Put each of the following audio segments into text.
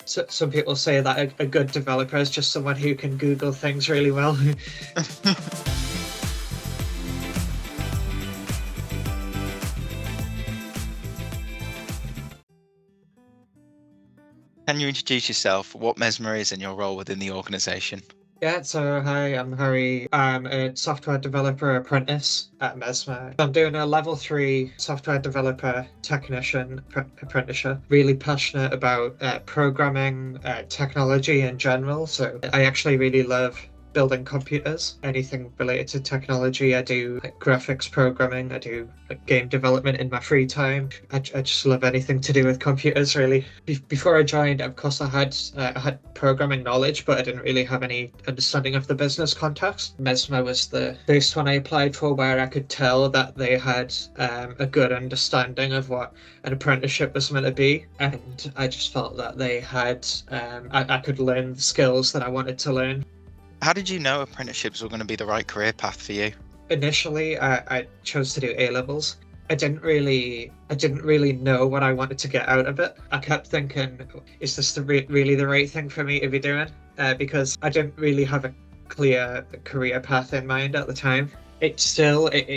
So, some people say that a good developer is just someone who can Google things really well. Can you introduce yourself, what Mesmer is, and your role within the organisation? Yeah, so hi, I'm Harry. I'm a software developer apprentice at Mesmer. I'm doing a level 3 software developer technician apprenticeship. Really passionate about programming, technology in general. So I actually really love building computers, anything related to technology. I do graphics programming, I do game development in my free time. I just love anything to do with computers, really. Before I joined, of course, I had programming knowledge, but I didn't really have any understanding of the business context. Mesmer was the first one I applied for where I could tell that they had a good understanding of what an apprenticeship was meant to be, and I just felt that they had I could learn the skills that I wanted to learn. How did you know apprenticeships were going to be the right career path for you? Initially, I chose to do A levels. I didn't really know what I wanted to get out of it. I kept thinking, is this really the right thing for me to be doing? Because I didn't really have a clear career path in mind at the time. It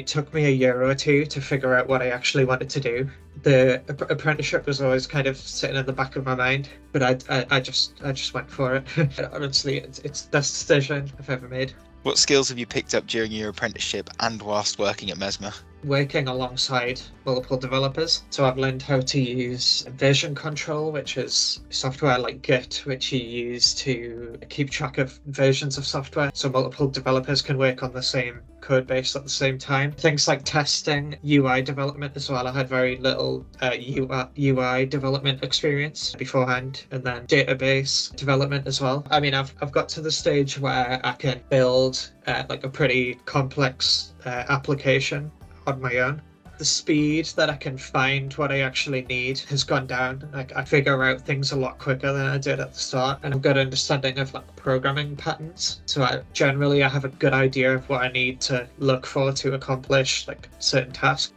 took me a year or two to figure out what I actually wanted to do. The apprenticeship was always kind of sitting in the back of my mind, but I just went for it. Honestly, it's the best decision I've ever made. What skills have you picked up during your apprenticeship and whilst working at Mesmer? Working alongside multiple developers. So I've learned how to use version control, which is software like Git, which you use to keep track of versions of software so multiple developers can work on the same code base at the same time. Things like testing, UI development as well. I had very little UI development experience beforehand, and then database development as well. I mean, I've got to the stage where I can build like a pretty complex application on my own. The speed that I can find what I actually need has gone down. Like, I figure out things a lot quicker than I did at the start, and I've got an understanding of like programming patterns. So I have a good idea of what I need to look for to accomplish like certain tasks.